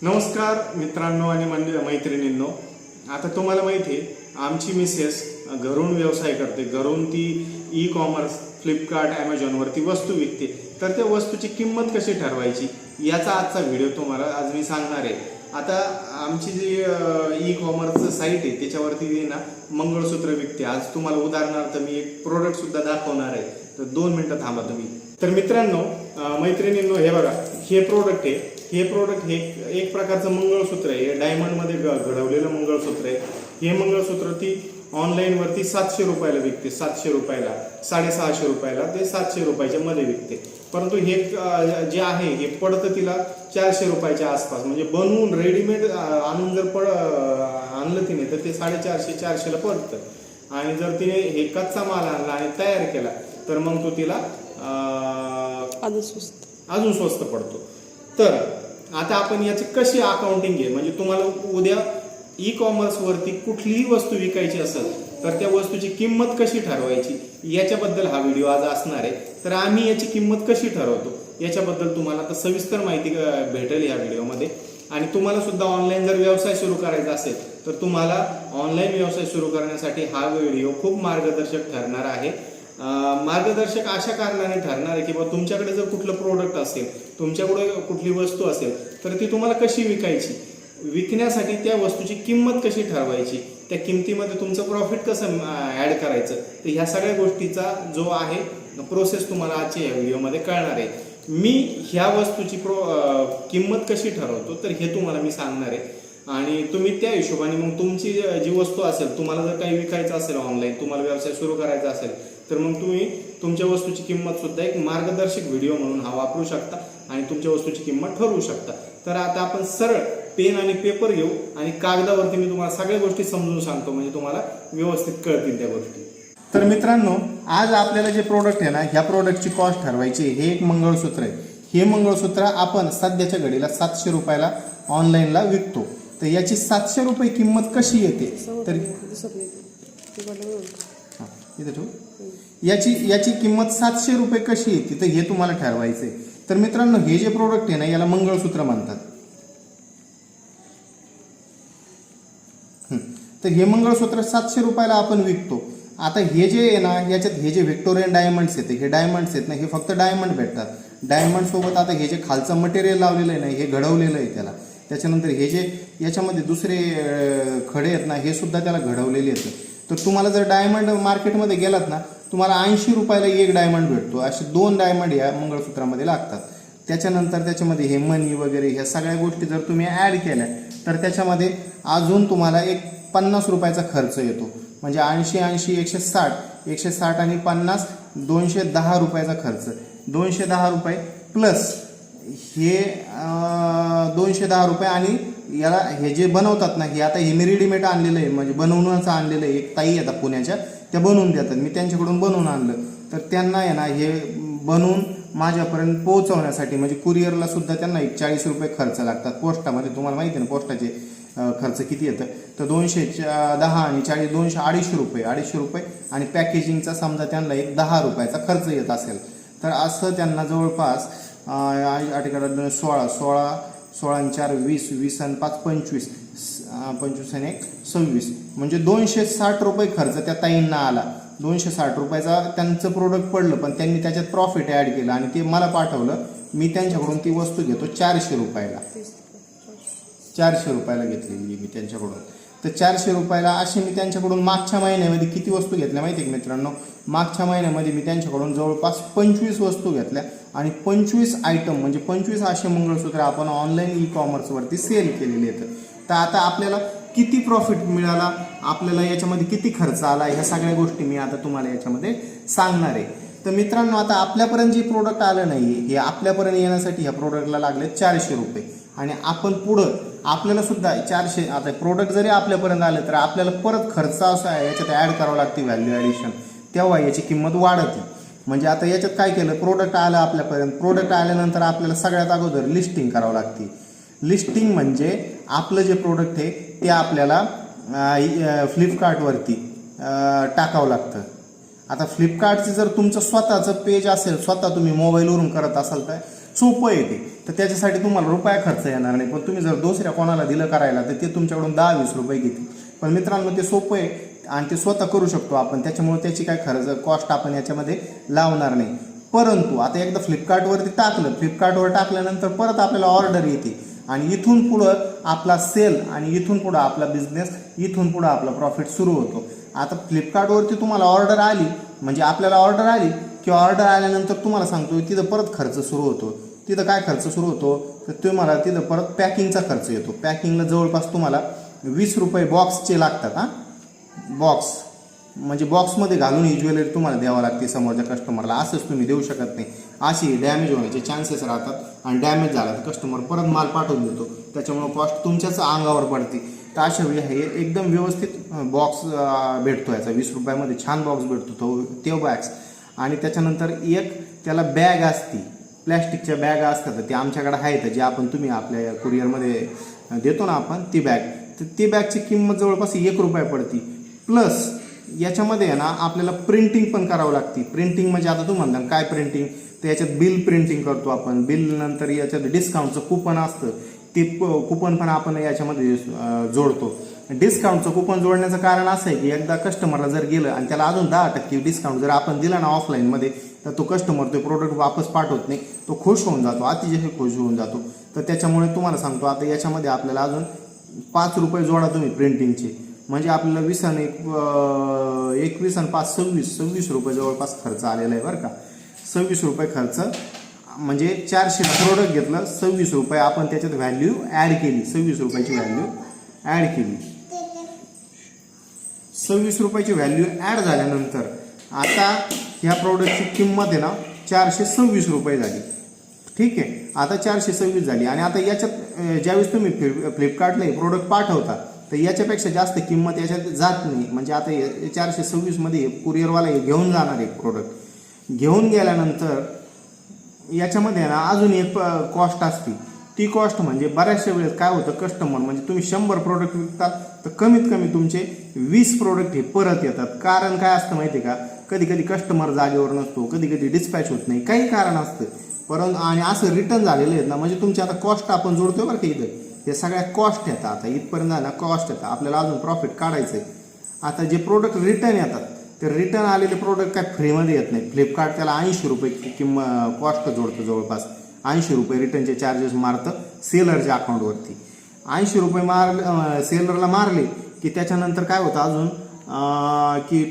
नमस्कार मित्रांनो आणि मैत्रिणींनो, आता तुम्हाला माहिती आहे आमची मिसेस घरून व्यवसाय करते. घरून ती ई कॉमर्स फ्लिपकार्ट ॲमेझॉनवरती वस्तू विकते. तर त्या वस्तूची किंमत कशी ठरवायची याचा आजचा व्हिडिओ तुम्हाला आज मी सांगणार आहे. आता आमची जी ई कॉमर्स साईट आहे त्याच्यावरती ना मंगळसूत्र विकते. आज तुम्हाला उदाहरणार्थ मी एक प्रोडक्ट सुद्धा दाखवणार आहे, तर 2 मिनिटं थांबा तुम्ही. तर मित्रांनो मैत्रिणींनो, हे बघा, हे प्रोडक्ट आहे. हे प्रोडक्ट हे एक प्रकारचं मंगळसूत्र आहे. डायमंडमध्ये घडवलेलं मंगळसूत्र आहे. हे मंगळसूत्र ती ऑनलाईनवरती 700 रुपयाला विकते. 700 रुपयाला, 650 रुपयाला ते 700 रुपयाच्या मध्ये विकते. परंतु हे जे आहे हे पडतं तिला 400 रुपयाच्या आसपास. म्हणजे बनवून रेडीमेड आणून जर आणलं तिने तर ते 450-400ला पडतं. आणि जर तिने हे कच्चा माल आणला आणि तयार केला तर मग तो तिला अजून स्वस्त पडतो. तर आता आपण याची कशी अकाउंटिंग आहे, म्हणजे तुम्हाला उद्या ई कॉमर्स वरती कुठलीही वस्तू विकायची असेल तर त्या वस्तूची किंमत कशी ठरवायची याच्याबद्दल हा व्हिडिओ आज असणार आहे. तर आम्ही याची किंमत कशी ठरवतो याच्याबद्दल तुम्हाला आता सविस्तर माहिती भेटेल या व्हिडिओमध्ये. आणि तुम्हाला सुद्धा ऑनलाईन जर व्यवसाय सुरू करायचा असेल तर तुम्हाला ऑनलाईन व्यवसाय सुरू करण्यासाठी हा व्हिडिओ खूप मार्गदर्शक ठरणार आहे. मार्गदर्शक अशा कारणाने ठरणार आहे की बाबा तुमच्याकडे जर कुठलं प्रोडक्ट असेल, तुमच्याकडे कुठली वस्तू असेल तर ती तुम्हाला कशी विकायची, विकण्यासाठी त्या वस्तूची किंमत कशी ठरवायची, त्या किमतीमध्ये तुमचं प्रॉफिट कसं ऍड करायचं, तर ह्या सगळ्या गोष्टीचा जो आहे प्रोसेस तुम्हाला आजच्या या व्हिडिओमध्ये कळणार आहे. मी ह्या वस्तूची किंमत कशी ठरवतो तर हे तुम्हाला मी सांगणार आहे. आणि तुम्ही त्या हिशोबाने मग तुमची जी वस्तू असेल, तुम्हाला जर काही विकायचं असेल ऑनलाईन, तुम्हाला व्यवसाय सुरू करायचा असेल तर मग तुम्ही तुमच्या वस्तूची किंमत सुद्धा एक मार्गदर्शक व्हिडिओ म्हणून हा वापरू शकता आणि तुमच्या वस्तूची किंमत ठरवू शकता. तर आता आपण सरळ पेन आणि पेपर घेऊ आणि कागदावरती मी तुम्हाला सगळ्या गोष्टी समजून सांगतो, म्हणजे तुम्हाला व्यवस्थित कळतील त्या गोष्टी. तर मित्रांनो, आज आपल्याला जे प्रोडक्ट आहे ना, ह्या प्रोडक्टची कॉस्ट ठरवायची. हे एक मंगळसूत्र आहे. हे मंगळसूत्र आपण सध्याच्या घडीला 700 रुपयाला ऑनलाईनला विकतो. तर याची 700 रुपये किंमत कशी येते तर इथे ठेवू. याची किंमत 700 रुपये कशी येते तर हे तुम्हाला ठरवायचंय. तर मित्रांनो, हे जे प्रोडक्ट आहे ना याला मंगळसूत्र म्हणतात. तर हे मंगळसूत्र 700 रुपयाला आपण विकतो. आता हे जे आहे ना, याच्यात हे जे व्हिक्टोरियन डायमंड्स आहेत, हे डायमंड्स आहेत ना, हे फक्त डायमंड भेटतात. डायमंड सोबत आता हे जे खालचं मटेरियल लावलेलं आहे ना, हे घडवलेलं आहे त्याला. त्याच्यानंतर हे जे याच्यामध्ये दुसरे खडे आहेत ना, हे सुद्धा त्याला घडवलेले आहेत. तर तुम्हाला जर डायमंड मार्केटमध्ये गेलात ना, तुम्हाला 80 रुपयाला एक डायमंड भेटतो. असे 2 डायमंड या मंगळसूत्रामध्ये लागतात. त्याच्यानंतर त्याच्यामध्ये हे मनी वगैरे ह्या सगळ्या गोष्टी जर तुम्ही ॲड केल्या तर त्याच्यामध्ये अजून तुम्हाला एक 50 रुपयाचा खर्च येतो. म्हणजे 80 160 आणि 50 210 रुपयाचा खर्च. 210 रुपये प्लस हे 210 रुपये. आणि याला हे जे बनवतात ना, हे आता हे मी रेडीमेड आणलेलं आहे, म्हणजे बनवूनच आणलेलं आहे. एक ताई येतात पुण्याच्या, त्या बनवून देतात. मी त्यांच्याकडून बनवून आणलं. तर त्यांना आहे ना हे बनवून माझ्यापर्यंत पोहोचवण्यासाठी म्हणजे कुरिअरला सुद्धा त्यांना 40 रुपये खर्च लागतात. पोस्टामध्ये तुम्हाला माहिती आहे ना पोस्टाचे खर्च किती येतं. तर 210 आणि 40 250 रुपये आणि पॅकेजिंगचा समजा त्यांना एक 10 रुपयाचा खर्च येत असेल तर असं त्यांना जवळपास 16 आणि 4 20 20 आणि 5 25 25 आणि 1 26 म्हणजे 260 रुपये खर्च त्या ताईंना आला. 260 रुपयाचा त्यांचं प्रोडक्ट पडलं, पण त्यांनी त्याच्यात प्रॉफिट ॲड केलं आणि ते मला पाठवलं. मी त्यांच्याकडून ती वस्तू घेतो 400 रुपयाला. 400 रुपयाला घेतलेली मी त्यांच्याकडून. तर 400 रुपयाला असे मी त्यांच्याकडून मागच्या महिन्यामध्ये किती वस्तू घेतल्या माहिती आहे की मित्रांनो? मागच्या महिन्यामध्ये मी त्यांच्याकडून जवळपास 25 वस्तू घेतल्या आणि 25 आयटम म्हणजे 25 असे मंगळसूत्र आपण ऑनलाईन ई कॉमर्सवरती सेल केलेले आहेत. तर आता आपल्याला किती प्रॉफिट मिळाला, आपल्याला याच्यामध्ये किती खर्च आला, ह्या सगळ्या गोष्टी मी आता तुम्हाला याच्यामध्ये सांगणार आहे. तर मित्रांनो, आता आपल्यापर्यंत जे प्रोडक्ट आलं नाही हे आपल्यापर्यंत येण्यासाठी ह्या प्रोडक्टला लागले 400 रुपये. आणि आपण पुढं आपल्याला सुद्धा 400, आता प्रोडक्ट जरी आपल्यापर्यंत आलं तर आपल्याला परत खर्च असा आहे याच्यात ॲड करावं लागते, व्हॅल्यू ॲडिशन, तेव्हा याची किंमत वाढते. म्हणजे आता याच्यात काय केलं, प्रोडक्ट आलं आपल्यापर्यंत. प्रोडक्ट आल्यानंतर आपल्याला सगळ्यात अगोदर लिस्टिंग करावं लागते. लिस्टिंग म्हणजे आपलं जे प्रोडक्ट आहे ते आपल्याला फ्लिपकार्टवरती टाकावं लागतं. आता फ्लिपकार्टचं जर तुमचं स्वतःचं पेज असेल, स्वतः तुम्ही मोबाईलवरून करत असाल तर सोपं येते. तर त्याच्यासाठी तुम्हाला रुपया खर्च येणार नाही. पण तुम्ही जर दुसऱ्या कोणाला दिलं करायला तर ते तुमच्याकडून 10-20 रुपये घेतील. पण मित्रांनो ते सोपं आहे आणि ते स्वतः करू शकतो आपण, त्याच्यामुळे त्याची काय खर्च कॉस्ट आपण याच्यामध्ये लावणार नाही. परंतु आता एकदा फ्लिपकार्टवरती टाकलं, फ्लिपकार्टवर टाकल्यानंतर परत आपल्याला ऑर्डर येते आणि इथून पुढं आपला सेल आणि इथून पुढं आपला बिझनेस, इथून पुढं आपला प्रॉफिट सुरू होतो. आता फ्लिपकार्टवरती तुम्हाला ऑर्डर आली म्हणजे आपल्याला ऑर्डर आली की ऑर्डर आल्यानंतर तुम्हाला सांगतो तिथं परत खर्च सुरू होतो. तिथं काय खर्च सुरू होतो तर तुम्हाला तिथं परत पॅकिंगचा खर्च येतो. पॅकिंगला जवळपास तुम्हाला 20 रुपये बॉक्सचे लागतात. बॉक्स म्हणजे बॉक्समध्ये घालून ही ज्वेलरी तुम्हाला द्यावं लागते समोरच्या कस्टमरला. असंच तुम्ही देऊ शकत नाही, अशी डॅमेज होण्याचे चान्सेस राहतात आणि डॅमेज झाला तर कस्टमर परत माल पाठवून देतो, त्याच्यामुळे कॉस्ट तुमच्याच अंगावर पडते. तर अशा वेळी हे एकदम व्यवस्थित बॉक्स भेटतो याचा 20 रुपयामध्ये छान बॉक्स भेटतो तो बॅग्स. आणि त्याच्यानंतर एक त्याला बॅग असती, प्लॅस्टिकच्या बॅग असतात ते आमच्याकडे आहेत, जे आपण तुम्ही आपल्या कुरिअरमध्ये देतो ना आपण ती बॅग. तर ती बॅगची किंमत जवळपास 1 रुपया पडती. प्लस याच्यामध्ये आहे ना आपल्याला प्रिंटिंग पण करावं लागते. प्रिंटिंग म्हणजे आता तुम्ही म्हणता काय प्रिंटिंग, तर याच्यात बिल प्रिंटिंग करतो आपण. बिल नंतर याच्यात डिस्काउंटचं कूपन असतं, ते कूपन पण आपण याच्यामध्ये जोडतो. डिस्काउंटचं कूपन जोडण्याचं कारण असं आहे की एकदा कस्टमरला जर गेलं आणि त्याला अजून 10% डिस्काउंट जर आपण दिला ना ऑफलाईनमध्ये, तर तो कस्टमर ते प्रोडक्ट वापस पाठवत नाही, तो खुश होऊन जातो, अतिशय खुश होऊन जातो. तर त्याच्यामुळे तुम्हाला सांगतो आता याच्यामध्ये आपल्याला अजून 5 रुपये जोडा तुम्ही प्रिंटिंगचे, म्हणजे आपल्याला 21 आणि 5 26 रुपये जवळपास खर्च आलेला आहे बरं का. 26 रुपये खर्च म्हणजे 400 प्रोडक्ट घेतलं, 26 रुपये आपण त्याच्यात व्हॅल्यू ॲड केली, 26 रुपयाची व्हॅल्यू ॲड केली. 26 रुपयाची व्हॅल्यू ॲड झाल्यानंतर आता ह्या प्रोडक्टची किंमत आहे ना 426 रुपये झाली. ठीक आहे, आता 426 झाली. आणि आता याच्यात ज्यावेळेस तुम्ही फ्लिपकार्टला हे प्रोडक्ट पाठवता तर याच्यापेक्षा जास्त किंमत याच्यात जात नाही. म्हणजे आता 426मध्ये कुरिअरवाला हे घेऊन जाणार एक प्रोडक्ट. घेऊन गेल्यानंतर याच्यामध्ये ना अजून एक कॉस्ट असते. ती कॉस्ट म्हणजे बऱ्याचशा वेळेस काय होतं, कस्टमर म्हणजे तुम्ही 100 प्रोडक्ट विकता तर कमीत कमी तुमचे 20 प्रोडक्ट हे परत येतात. कारण काय असतं माहिती आहे का, कधी कधी कस्टमर जागेवर नसतो, कधी कधी डिस्पॅच होत नाही, काही कारण असतं. परंतु आणि असं रिटर्न झालेलं आहेत ना, म्हणजे तुमची आता कॉस्ट आपण जोडतोय बरं का इथं, हे सगळ्या कॉस्ट येतात. आता इथपर्यंत झाला कॉस्ट येतात, आपल्याला अजून प्रॉफिट काढायचं आहे. आता जे प्रोडक्ट रिटर्न येतात ते रिटर्न आलेले प्रोडक्ट काय फ्रीमध्ये येत नाही. फ्लिपकार्ट त्याला 80 रुपये किंमत कॉस्ट जोडतं, जवळपास 80 रुपये रिटर्नचे चार्जेस मारतं सेलरच्या अकाउंटवरती. 80 रुपये सेलरला मारले की त्याच्यानंतर काय होतं अजून की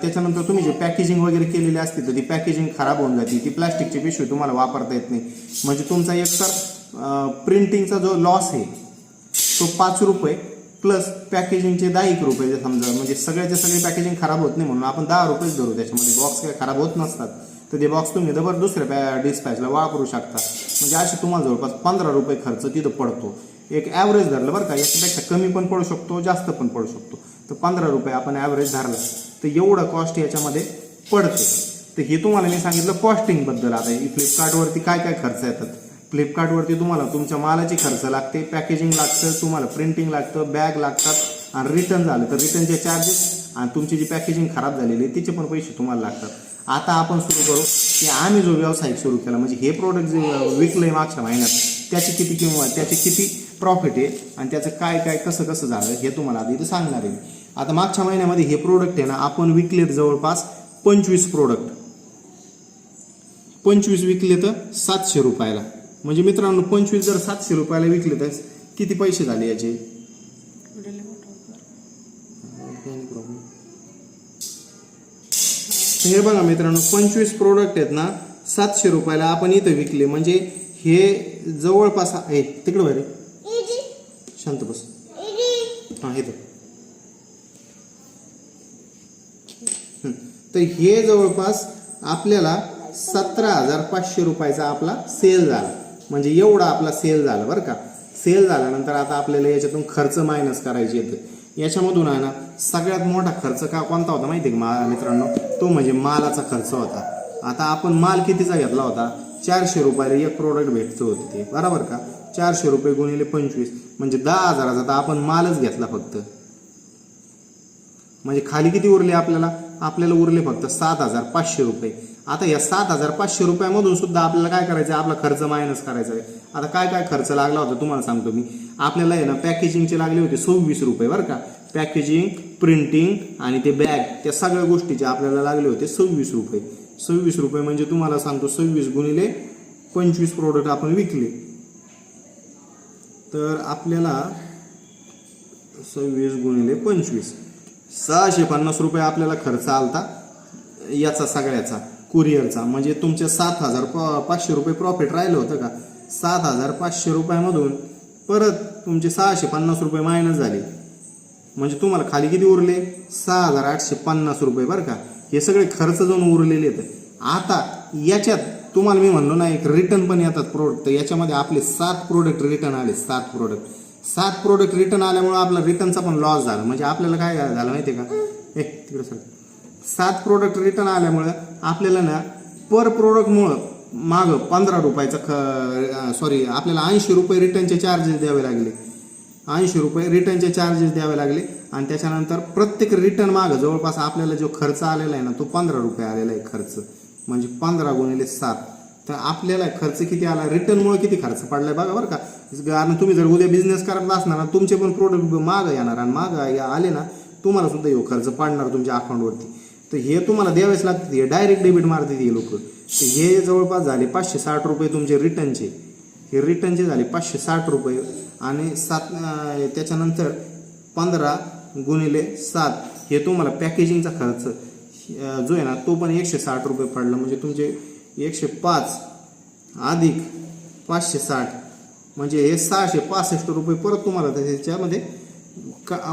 त्याच्यानंतर तुम्ही जे पॅकेजिंग वगैरे केलेली असते तर ती पॅकेजिंग खराब होऊन जाते, ती प्लास्टिकची पिशवी तुम्हाला वापरता येत नाही. म्हणजे तुमचा एकतर प्रिंटिंगचा जो लॉस आहे तो 5 रुपये प्लस पॅकेजिंगचे 10 रुपये समजा, म्हणजे सगळ्याचे सगळे पॅकेजिंग खराब होत नाही म्हणून आपण 10 रुपयेच धरू. त्याच्यामध्ये बॉक्स काही खराब होत नसतात तर ते बॉक्स तुम्ही डबल दुसऱ्या डिस्पॅचला वापरू शकता. म्हणजे असे तुम्हाला जवळपास 15 रुपये खर्च तिथं पडतो. एक ॲव्हरेज धरलं बरं का, याच्यापेक्षा कमी पण पडू शकतो, जास्त पण पडू शकतो. तर 15 रुपये आपण ॲव्हरेज धरलं तर एवढं कॉस्ट याच्यामध्ये पडते. तर हे तुम्हाला मी सांगितलं कॉस्टिंगबद्दल. आता फ्लिपकार्टवरती काय काय खर्च येतात. फ्लिपकार्टवरती तुम्हाला तुमच्या मालाची खर्च लागते, पॅकेजिंग लागतं, तुम्हाला प्रिंटिंग लागतं, बॅग लागतात आणि रिटर्न झालं तर रिटर्नचे चार्जेस आणि तुमची जी पॅकेजिंग खराब झालेली आहे तिचे पण पैसे तुम्हाला लागतात. आता आपण सुरू करू की आम्ही जो व्यवसाय सुरू केला म्हणजे हे प्रोडक्ट जे विकलं आहे मागच्या महिन्यात त्याची किती किंमत, त्याची किती प्रॉफिट आहे आणि त्याचं काय काय कसं कसं झालं हे तुम्हाला आधी इथं सांगणार आहे. आता मागच्या महिन्यामध्ये हे प्रोडक्ट आहे ना आपण विकलेत जवळपास 25 प्रोडक्ट. 25 विकले तर 700 रुपयाला. म्हणजे मित्रांनो 25 जर 700 रुपयाला विकले तर किती पैसे झाले याचे. हे बघा मित्रांनो 25 प्रोडक्ट आहेत ना 700 रुपयाला आपण इथं विकले. म्हणजे हे जवळपास आहे तिकडे बरे शांत बस हां इथं. तर हे जवळपास आपल्याला 17,500 रुपयाचा आपला सेल झाला. म्हणजे एवढा आपला सेल झाला बरं का. सेल झाल्यानंतर आता आपल्याला याच्यातून खर्च मायनस करायचे येतं. याच्यामधून आहे ना सगळ्यात मोठा खर्च का कोणता होता माहिती आहे का मित्रांनो, तो म्हणजे मालाचा खर्च होता. आता आपण माल कितीचा घेतला होता, 400 रुपयाला एक प्रोडक्ट भेटतं होतं ते बरोबर का. 400 रुपये गुणिले 25 म्हणजे 10,000चा तर आपण मालच घेतला फक्त. म्हणजे खाली किती उरले आपल्याला उरले फक्त 7,500 रुपये. आता या 7,500 रुपयामधून सुद्धा आपल्याला काय करायचं आहे, आपला खर्च मायनस करायचा आहे. आता काय काय खर्च लागला होता तुम्हाला सांगतो मी. आपल्याला आहे ना पॅकेजिंगचे लागले होते 26 रुपये बरं का. पॅकेजिंग, प्रिंटिंग आणि ते बॅग, त्या सगळ्या गोष्टीचे आपल्याला लागले होते 26 रुपये. 26 रुपये म्हणजे तुम्हाला सांगतो 26 गुणिले 25 प्रोडक्ट आपण विकले, तर आपल्याला 26 गुणिले 25 650 रुपये आपल्याला खर्च आलता याचा सगळ्याचा, कुरिअरचा. म्हणजे तुमचे 7,500 रुपये प्रॉफिट राहिलं होतं का. 7,500 रुपयामधून परत तुमचे 650 रुपये मायनस झाले, म्हणजे तुम्हाला खाली किती उरले, 6,850 रुपये बरं का. हे सगळे खर्च जाऊन उरलेले आहेत. आता याच्यात तुम्हाला मी म्हणलो ना एक रिटर्न पण येतात प्रोडक्ट, तर याच्यामध्ये आपले 7 प्रोडक्ट रिटर्न आले. 7 प्रोडक्ट रिटर्न आल्यामुळे आपला रिटर्नचा पण लॉस झाला. म्हणजे आपल्याला काय झालं माहिती आहे का, तिकडे सर 7 प्रोडक्ट रिटर्न आल्यामुळं आपल्याला ना पर प्रोडक्टमुळं मागं 15 रुपयाचा आपल्याला 80 रुपये रिटर्नचे चार्जेस द्यावे लागले. 80 रुपये रिटर्नचे चार्जेस द्यावे लागले. आणि त्याच्यानंतर प्रत्येक रिटर्न मागं जवळपास आपल्याला जो खर्च आलेला आहे ना तो 15 रुपये आलेला आहे खर्च. म्हणजे 15 गुणिले 7, तर आपल्याला खर्च किती आला, रिटर्नमुळे किती खर्च पडलाय बघा बरं का. कारण तुम्ही जर उद्या बिझनेस करत असणार ना, तुमचे पण प्रोडक्ट मागं येणार आणि मागं आले ना तुम्हाला सुद्धा हे खर्च पडणार तुमच्या अकाउंटवरती. तर हे तुम्हाला द्यावेच लागते. हे डायरेक्ट डेबिट मारते हे लोक. तर हे जवळपास झाले 560 रुपये तुमचे रिटर्नचे. हे रिटर्नचे झाले 560 रुपये. आणि 7 त्याच्यानंतर 15 गुणिले 7 हे तुम्हाला पॅकेजिंगचा खर्च जो आहे ना तो पण 160 रुपये पडला. म्हणजे तुमचे 105 अधिक 560 म्हणजे हे 665 रुपये परत तुम्हाला त्याच्यामध्ये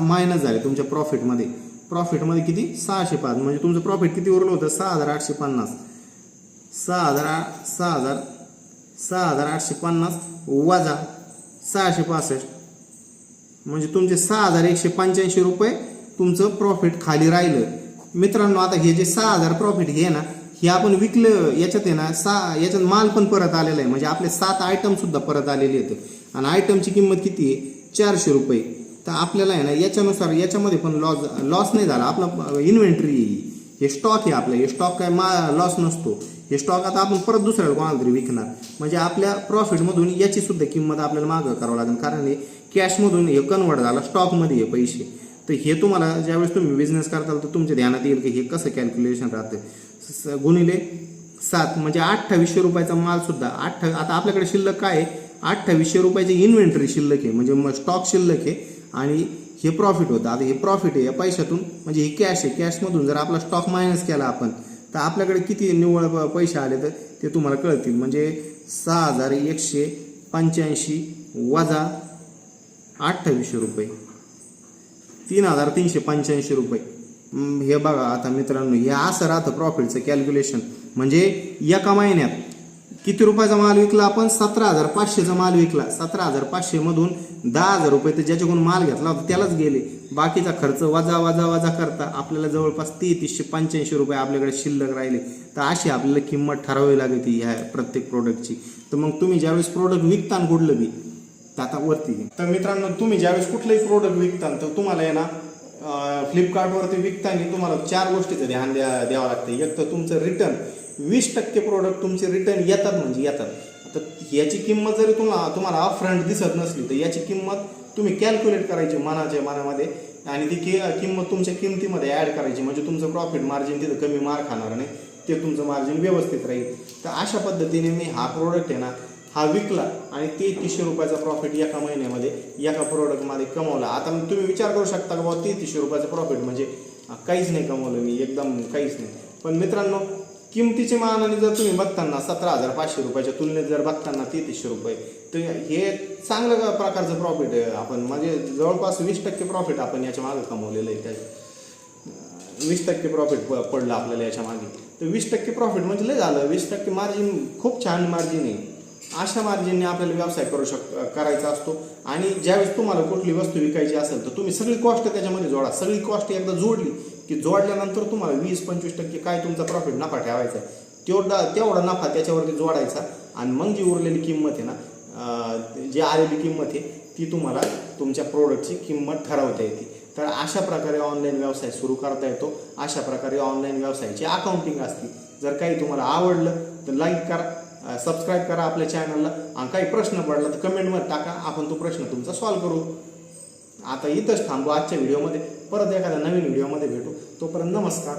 मायनस झाले तुमच्या प्रॉफिटमध्ये. प्रॉफिटमध्ये किती, 605. म्हणजे तुमचं प्रॉफिट किती उरलं होतं, 6,850. 6,850 वजा 665 म्हणजे तुमचे 6,185 रुपये तुमचं प्रॉफिट खाली राहिलं. मित्रांनो आता हे जे 6,000 प्रॉफिट हे ना हे आपण विकलं, याच्यात आहे ना याच्यात माल पण परत आलेला आहे. म्हणजे आपले 7 आयटम सुद्धा परत आलेले आहेत. आणि आयटमची किंमत किती आहे, 400 रुपये. तर आपल्याला आहे ना याच्यानुसार याच्यामध्ये पण लॉस नाही झाला. आपला इन्व्हेंटरी हे स्टॉक आहे आपला, हे स्टॉक काय लॉस नसतो. हे स्टॉक आता आपण परत दुसऱ्याला कोणाला तरी विकणार. म्हणजे आपल्या प्रॉफिटमधून याची सुद्धा किंमत आपल्याला मागं करावं लागेल. कारण हे कॅशमधून हे कन्वर्ट झाला स्टॉकमध्ये हे पैसे. तर हे तुम्हाला ज्यावेळेस तुम्ही बिझनेस करताल तर तुमच्या ध्यानात येईल की हे कसं कॅल्क्युलेशन राहतं. गुणिले 7 म्हणजे 2800 रुपयाचा माल सुद्धा आता आपल्याकडे शिल्लक काय आहे, 2800 रुपयाची इन्व्हेंटरी शिल्लक आहे. म्हणजे स्टॉक शिल्लक आहे आणि हे प्रॉफिट होतं. आता हे प्रॉफिट आहे या पैशातून, म्हणजे ही कॅश आहे. कॅशमधून जर आपला स्टॉक मायनस केला आपण तर आपल्याकडे किती निव्वळ पैसे आले तर ते तुम्हाला कळतील. म्हणजे 6,185 वजा 2800 रुपये 3,385 रुपये. हे बघा आता मित्रांनो हे असं राहतं प्रॉफिटचं कॅल्क्युलेशन. म्हणजे एका महिन्यात किती रुपयाचा माल विकला आपण, 17,500चा माल विकला. 17,500 मधून 10,000 रुपये तर ज्याच्याकडून माल घेतला होता त्यालाच गेले. बाकीचा खर्च वजा वजा वजा करता आपल्याला जवळपास 3,385 रुपये आपल्याकडे शिल्लक राहिले. तर अशी आपल्याला किंमत ठरवावी लागते ह्या प्रत्येक प्रोडक्टची. तर मग तुम्ही ज्यावेळेस प्रोडक्ट विकता कुठलं बी तर आता वरती. तर मित्रांनो तुम्ही ज्यावेळेस कुठलंही प्रोडक्ट विकता तर तुम्हाला आहे ना फ्लिपकार्टवरती विकताना तुम्हाला 4 गोष्टीचं ध्यान द्यावं लागतं. एक तर तुमचं रिटर्न, 20% प्रोडक्ट तुमचे रिटर्न येतात म्हणजे येतात. आता याची किंमत जरी तुम्हाला अपफ्रंट दिसत नसली तर याची किंमत तुम्ही कॅल्क्युलेट करायची मनामध्ये आणि ती किंमत तुमच्या किमतीमध्ये ॲड करायची. म्हणजे तुमचं प्रॉफिट मार्जिन तिथं कमी मार खाणार नाही, ते तुमचं मार्जिन व्यवस्थित राहील. तर अशा पद्धतीने मी हा प्रोडक्ट आहे ना हा विकला आणि 3,300 रुपयाचा प्रॉफिट एका महिन्यामध्ये एका प्रोडक्टमध्ये कमवला. आता तुम्ही विचार करू शकता की बाबा 3,300 रुपयाचं प्रॉफिट म्हणजे काहीच नाही कमवलं मी, एकदम काहीच नाही. पण मित्रांनो किमतीच्या मानाने जर तुम्ही बघताना 17,500 रुपयाच्या तुलनेत जर बघताना 3,300 रुपये तर हे चांगल्या प्रकारचं प्रॉफिट आहे. आपण म्हणजे जवळपास 20% प्रॉफिट आपण याच्या मागे कमवलेलं आहे. 20% प्रॉफिट पडलं आपल्याला याच्या मागे. तर 20% प्रॉफिट म्हणजे लय झालं. 20% मार्जिन खूप छान मार्जिन आहे. अशा मार्जिनने आपल्याला व्यवसाय करायचा असतो. आणि ज्यावेळेस तुम्हाला कुठली वस्तू विकायची असेल तर तुम्ही सगळी कॉस्ट त्याच्यामध्ये जोडा. सगळी कॉस्ट एकदा जोडली की जोडल्यानंतर तुम्हाला 20-25% काय तुमचा प्रॉफिट नफा ठेवायचा आहे तेवढा नफा त्याच्यावरती जोडायचा. आणि मग जी उरलेली किंमत आहे ना जी आलेली किंमत आहे ती तुम्हाला तुमच्या प्रोडक्टची किंमत ठरवता येते. तर अशा प्रकारे ऑनलाईन व्यवसाय सुरू करता येतो. अशा प्रकारे ऑनलाईन व्यवसायाची अकाउंटिंग असते. जर काही तुम्हाला आवडलं तर लाईक करा, सबस्क्राईब करा आपल्या चॅनलला, आणि काही प्रश्न पडला तर कमेंटमध्ये टाका, आपण तो प्रश्न तुमचा सॉल्व्ह करू. आता इथंच थांबू आजच्या व्हिडिओमध्ये. परत एखाद्या नवीन व्हिडिओमध्ये भेटू. तोपर्यंत नमस्कार.